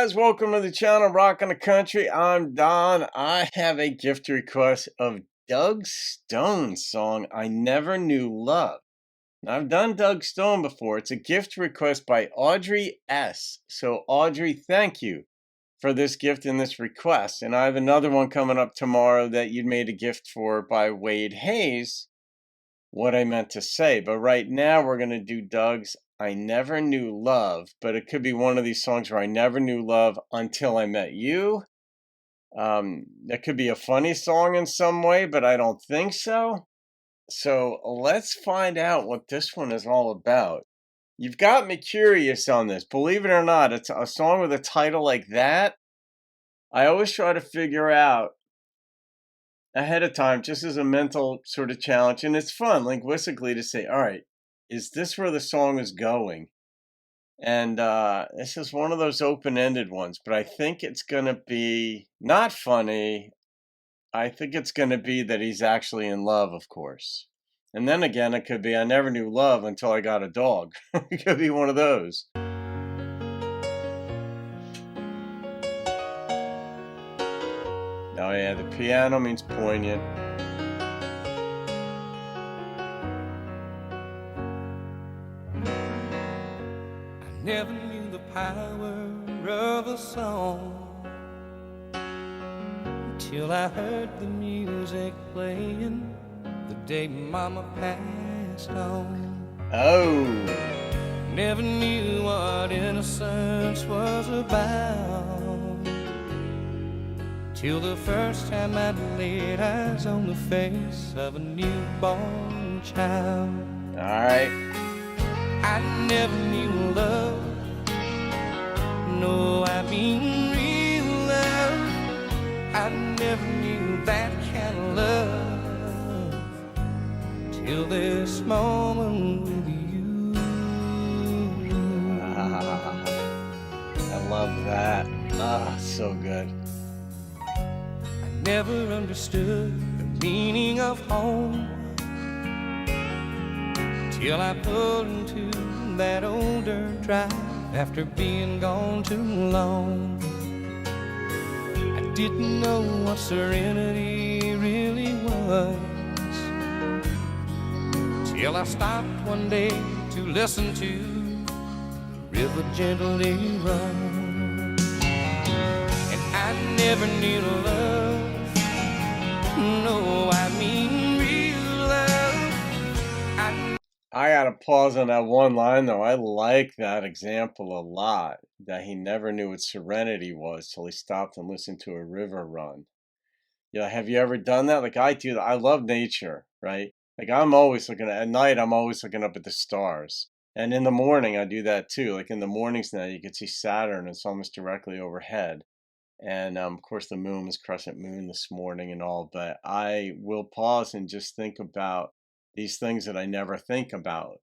guys? Welcome to the channel, Rockin' the Country. I'm Don. I have a gift request of Doug Stone's song, I Never Knew Love. Now, I've done Doug Stone before. It's a gift request by Audrey S. So, Audrey, thank you for this gift and this request. And I have another one coming up tomorrow that you made a gift for by Wade Hayes, What I Meant to Say. But right now, we're going to do Doug's I Never Knew Love, but it could be one of these songs where I never knew love until I met you. That could be a funny song in some way, but I don't think so. So let's find out what this one is all about. You've got me curious on this. Believe it or not, it's a song with a title like that. I always try to figure out ahead of time, just as a mental sort of challenge, and it's fun linguistically to say, all right, is this where the song is going? And this is one of those open-ended ones, but I think it's going to be not funny. I think it's going to be that he's actually in love, of course. And then again, it could be I never knew love until I got a dog. It could be one of those. Oh yeah, the piano means poignant. Never knew the power of a song until I heard the music playing the day Mama passed on. Oh. Never knew what innocence was about till the first time I laid eyes on the face of a newborn child. All right. I never knew love, no, I mean real love. I never knew that kind of love till this moment with you. I love that. So good. I never understood the meaning of home till I pulled into that old dirt drive after being gone too long. I didn't know what serenity really was till I stopped one day to listen to the river gently run. And I never knew love, no, I mean real love. I gotta pause on that one line though. I like that example a lot. That he never knew what serenity was till he stopped and listened to a river run. Yeah, have you ever done that? Like I do. I love nature, right? Like I'm always looking at night. I'm always looking up at the stars, and in the morning I do that too. Like in the mornings now, you can see Saturn. It's almost directly overhead, and of course the moon was crescent moon this morning and all. But I will pause and just think about these things that I never think about.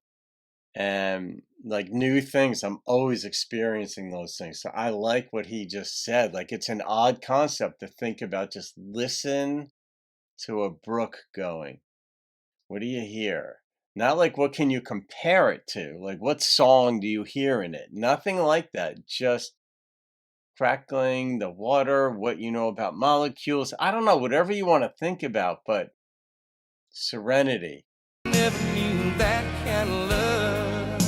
And like new things, I'm always experiencing those things. So I like what he just said. Like it's an odd concept to think about. Just listen to a brook going. What do you hear? Not like what can you compare it to? Like what song do you hear in it? Nothing like that. Just crackling, the water, what you know about molecules. I don't know, whatever you want to think about, but serenity. Never knew that kind of love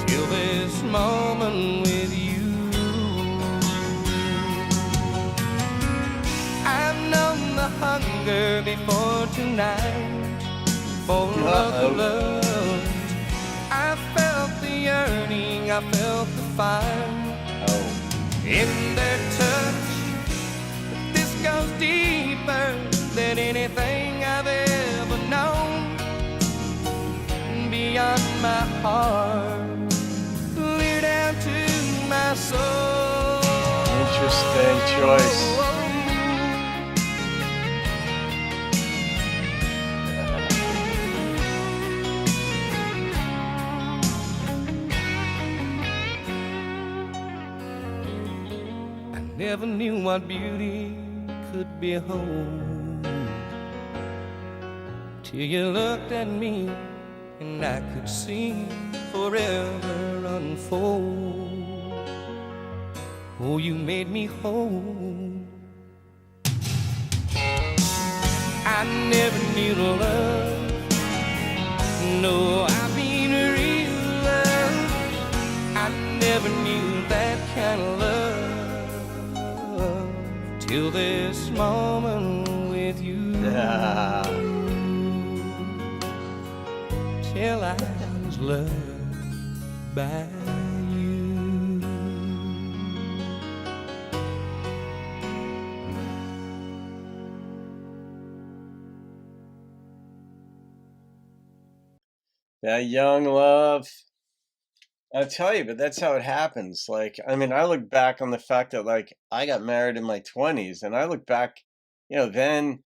till this moment with you. I've known the hunger before tonight for love. I felt the yearning, I felt the fire in their touch. But this goes deeper than anything I've ever known. Beyond my heart, clear down to my soul. Interesting choice. I never knew what beauty could behold till you looked at me and I could see forever unfold. Oh, you made me whole. I never knew love. No, I mean real love. I never knew that kind of love till this moment with you. Till I was loved by you. That young love. I tell you, but that's how it happens. Like, I mean, I look back on the fact that like I got married in my 20s and I look back, then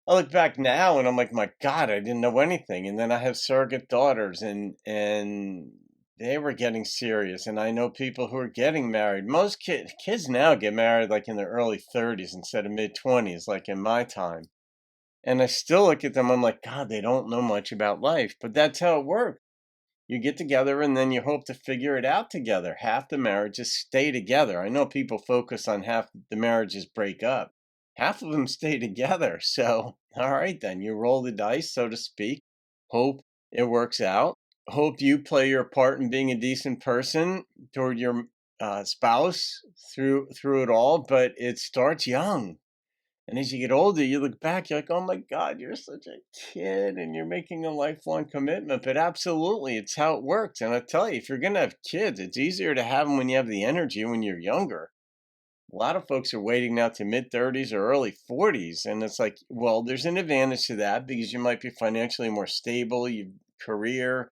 I look back now and I'm like, my God, I didn't know anything. And then I have surrogate daughters and they were getting serious. And I know people who are getting married. Most kids now get married like in their early 30s instead of mid 20s, like in my time. And I still look at them, I'm like, God, they don't know much about life. But that's how it works. You get together and then you hope to figure it out together. Half the marriages stay together. I know people focus on half the marriages break up. Half of them stay together. So, all right, then you roll the dice, so to speak. Hope it works out. Hope you play your part in being a decent person toward your spouse through it all. But it starts young. And as you get older, you look back, you're like, oh my God, you're such a kid and you're making a lifelong commitment. But absolutely, it's how it works. And I tell you, if you're going to have kids, it's easier to have them when you have the energy when you're younger. A lot of folks are waiting now to mid 30s or early 40s. And it's like, well, there's an advantage to that because you might be financially more stable, your career,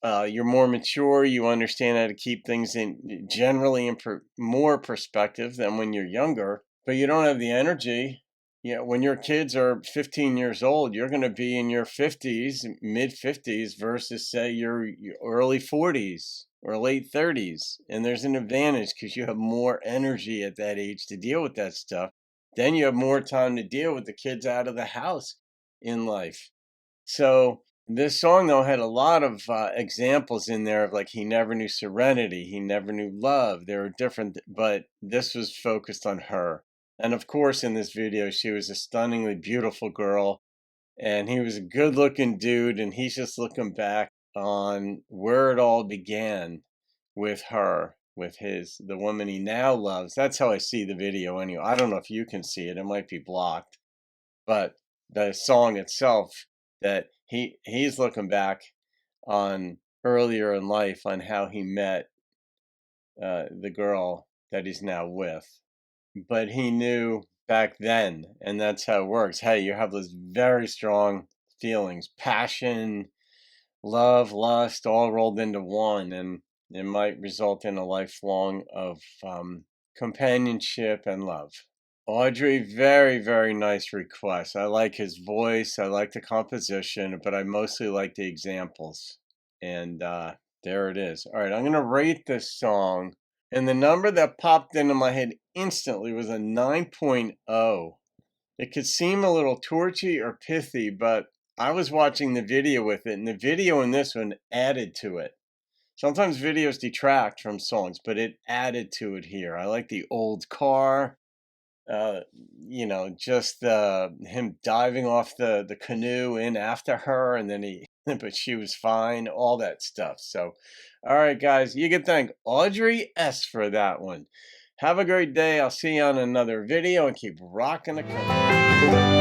you're more mature, you understand how to keep things in generally in more perspective than when you're younger, but you don't have the energy. When your kids are 15 years old, you're going to be in your 50s, mid 50s versus say your early 40s or late 30s. And there's an advantage because you have more energy at that age to deal with that stuff. Then you have more time to deal with the kids out of the house in life. So this song though had a lot of examples in there of like he never knew serenity, he never knew love. There were different, but this was focused on her. And of course, in this video, she was a stunningly beautiful girl, and he was a good-looking dude. And he's just looking back on where it all began with her, with the woman he now loves. That's how I see the video anyway. I don't know if you can see it; it might be blocked, but the song itself, that he's looking back on earlier in life on how he met the girl that he's now with, but he knew back then, and that's how it works. Hey, you have those very strong feelings, passion, love, lust, all rolled into one, and it might result in a lifelong of companionship and love. Audrey, very, very nice request. I like his voice. I like the composition, but I mostly like the examples. And there it is. All right, I'm going to rate this song. And the number that popped into my head instantly was a 9.0. It could seem a little torchy or pithy, but I was watching the video with it, and the video in this one added to it. Sometimes videos detract from songs, but it added to it here. I like the old car. uh, just him diving off the canoe in after her, and then but she was fine, all that stuff. So, all right, guys, you can thank Audrey S for that one. Have a great day. I'll see you on another video and keep rocking the country.